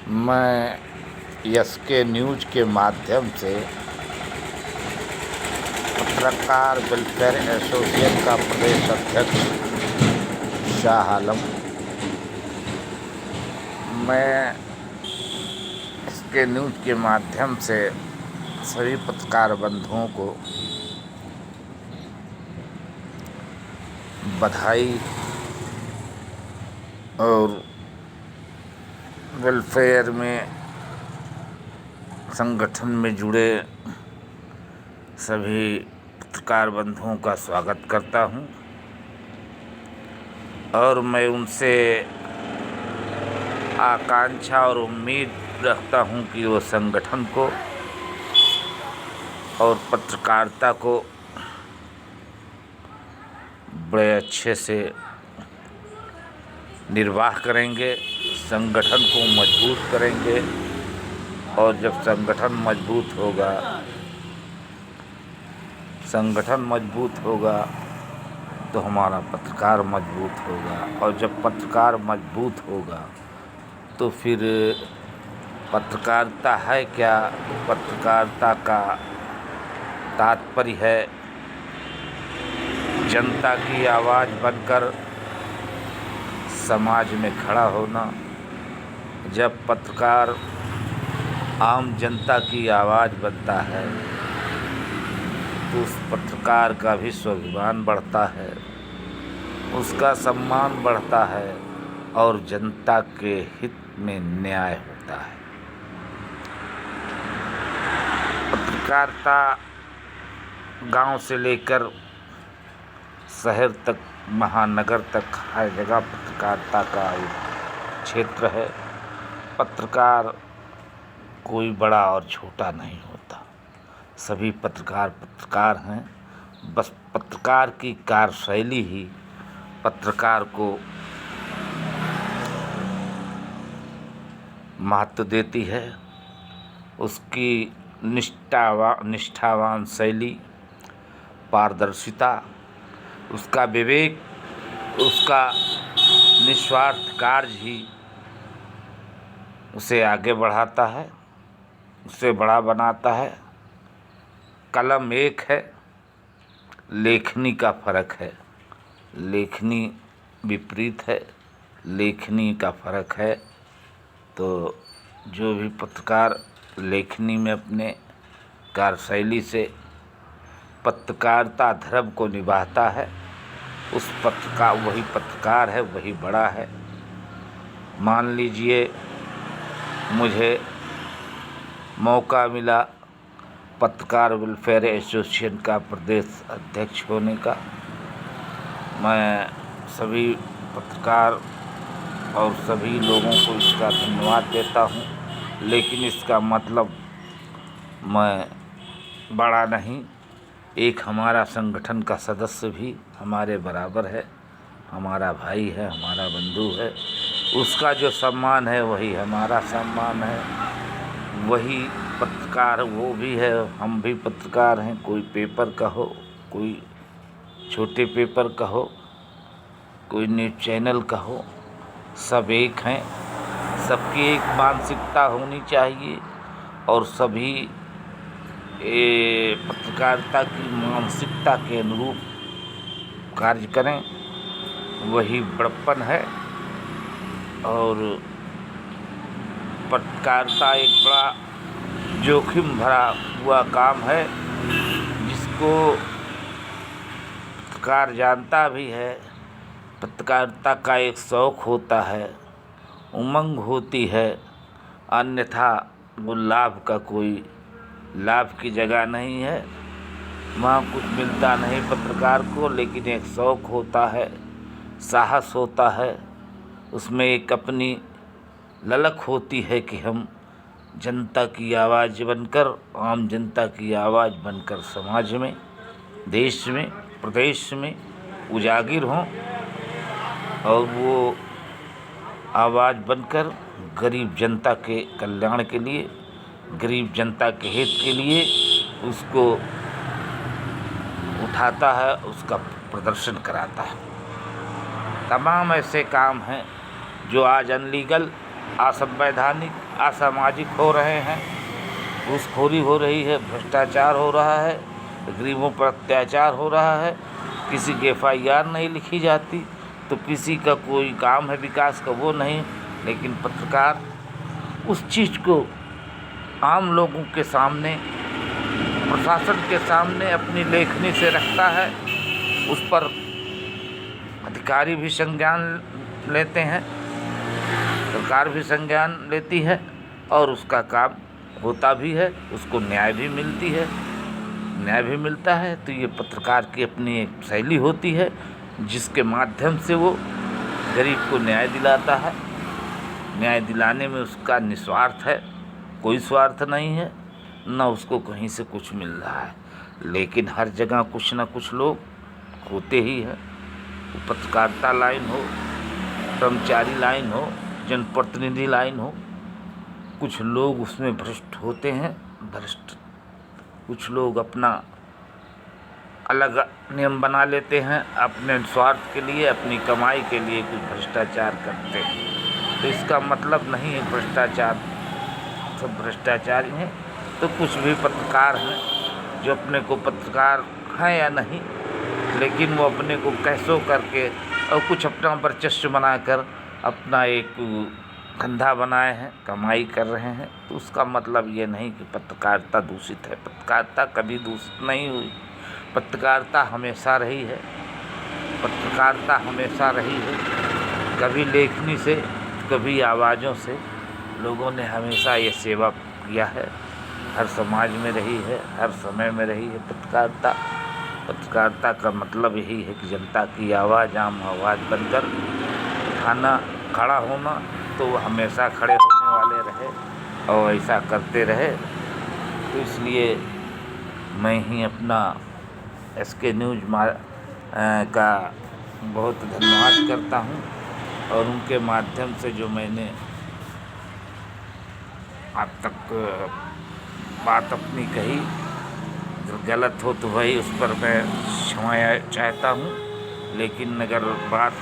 मैं SK news के माध्यम से पत्रकार वेलफेयर एसोसिएशन का प्रदेश अध्यक्ष शाह आलम। मैं एसके न्यूज़ के माध्यम से सभी पत्रकार बंधुओं को बधाई और वेलफेयर में संगठन में जुड़े सभी पत्रकार बंधुओं का स्वागत करता हूं और मैं उनसे आकांक्षा और उम्मीद रखता हूं कि वो संगठन को और पत्रकारिता को बड़े अच्छे से निर्वाह करेंगे, संगठन को मजबूत करेंगे। और जब संगठन मजबूत होगा तो हमारा पत्रकार मजबूत होगा, और जब पत्रकार मजबूत होगा तो फिर पत्रकारिता है क्या? पत्रकारिता का तात्पर्य है जनता की आवाज़ बनकर समाज में खड़ा होना। जब पत्रकार आम जनता की आवाज़ बनता है तो उस पत्रकार का भी स्वाभिमान बढ़ता है, उसका सम्मान बढ़ता है और जनता के हित में न्याय होता है। पत्रकारिता गांव से लेकर शहर तक, महानगर तक हर जगह पत्रकारिता का एक क्षेत्र है। पत्रकार कोई बड़ा और छोटा नहीं होता, सभी पत्रकार हैं। बस पत्रकार की कार्यशैली ही पत्रकार को महत्व देती है। उसकी निष्ठावान शैली, पारदर्शिता, उसका विवेक, उसका निस्वार्थ कार्य ही उसे आगे बढ़ाता है, उसे बड़ा बनाता है। कलम एक है, लेखनी का फ़र्क है। लेखनी विपरीत है, लेखनी का फ़र्क है। तो जो भी पत्रकार लेखनी में अपने कार्यशैली से पत्रकारिता धर्म को निभाता है, उस पत्रकार वही पत्रकार है, वही बड़ा है। मान लीजिए मुझे मौका मिला पत्रकार वेलफेयर एसोसिएशन का प्रदेश अध्यक्ष होने का। मैं सभी पत्रकार और सभी लोगों को इसका धन्यवाद देता हूँ, लेकिन इसका मतलब मैं बड़ा नहीं। एक हमारा संगठन का सदस्य भी हमारे बराबर है, हमारा भाई है, हमारा बंधु है। उसका जो सम्मान है वही हमारा सम्मान है। वही पत्रकार वो भी है, हम भी पत्रकार हैं। कोई पेपर का हो, कोई छोटे पेपर का हो, कोई न्यूज़ चैनल का हो, सब एक हैं। सबकी एक मानसिकता होनी चाहिए और सभी पत्रकारिता की मानसिकता के अनुरूप कार्य करें, वही बड़प्पन है। और पत्रकारिता एक बड़ा जोखिम भरा हुआ काम है, जिसको पत्रकार जानता भी है। पत्रकारिता का एक शौक़ होता है, उमंग होती है, अन्यथा वो लाभ की जगह नहीं है। वहाँ कुछ मिलता नहीं पत्रकार को, लेकिन एक शौक़ होता है, साहस होता है, उसमें एक अपनी ललक होती है कि हम जनता की आवाज़ बनकर, आम जनता की आवाज़ बनकर समाज में, देश में, प्रदेश में उजागर हों और वो आवाज़ बनकर गरीब जनता के कल्याण के लिए, गरीब जनता के हित के लिए उसको उठाता है, उसका प्रदर्शन कराता है। तमाम ऐसे काम हैं जो आज अनलीगल असंवैधानिक, असामाजिक हो रहे हैं, घूसखोरी हो रही है, भ्रष्टाचार हो रहा है, गरीबों पर अत्याचार हो रहा है, किसी की FIR नहीं लिखी जाती, तो किसी का कोई काम है विकास का वो नहीं। लेकिन पत्रकार उस चीज़ को आम लोगों के सामने, प्रशासन के सामने अपनी लेखनी से रखता है। उस पर अधिकारी भी संज्ञान लेते हैं, सरकार भी संज्ञान लेती है और उसका काम होता भी है, उसको न्याय भी मिलता है। तो ये पत्रकार की अपनी एक शैली होती है जिसके माध्यम से वो गरीब को न्याय दिलाता है। न्याय दिलाने में उसका निस्वार्थ है, कोई स्वार्थ नहीं है, न उसको कहीं से कुछ मिल रहा है। लेकिन हर जगह कुछ न कुछ लोग होते ही हैं। पत्रकारिता लाइन हो, कर्मचारी लाइन हो, जनप्रतिनिधि लाइन हो, कुछ लोग उसमें भ्रष्ट होते हैं। कुछ लोग अपना अलग नियम बना लेते हैं, अपने स्वार्थ के लिए, अपनी कमाई के लिए कुछ भ्रष्टाचार करते हैं। तो इसका मतलब नहीं है भ्रष्टाचार सब भ्रष्टाचारी हैं। तो कुछ भी पत्रकार हैं जो अपने को पत्रकार हैं या नहीं, लेकिन वो अपने को कैसो करके और कुछ अपना वर्चस्व बनाकर अपना एक धंधा बनाए हैं, कमाई कर रहे हैं। तो उसका मतलब ये नहीं कि पत्रकारिता दूषित है। पत्रकारिता कभी दूषित नहीं हुई, पत्रकारिता हमेशा रही है। पत्रकारिता हमेशा रही है, कभी लेखनी से, कभी आवाज़ों से लोगों ने हमेशा ये सेवा किया है। हर समाज में रही है, हर समय में रही है पत्रकारिता। पत्रकारिता का मतलब यही है कि जनता की आवाज़, आम आवाज़ बनकर खड़ा होना। तो वो हमेशा खड़े होने वाले रहे और ऐसा करते रहे। तो इसलिए मैं ही अपना SK न्यूज़ का बहुत धन्यवाद करता हूँ और उनके माध्यम से जो मैंने अब तक बात अपनी कही, जो गलत हो तो भाई उस पर मैं क्षमा चाहता हूँ। लेकिन अगर बात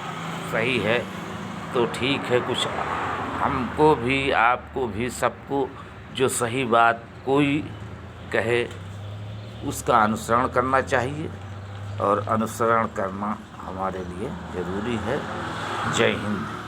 सही है तो ठीक है। कुछ हमको भी, आपको भी, सबको जो सही बात कोई कहे उसका अनुसरण करना चाहिए और अनुसरण करना हमारे लिए ज़रूरी है। जय हिंद।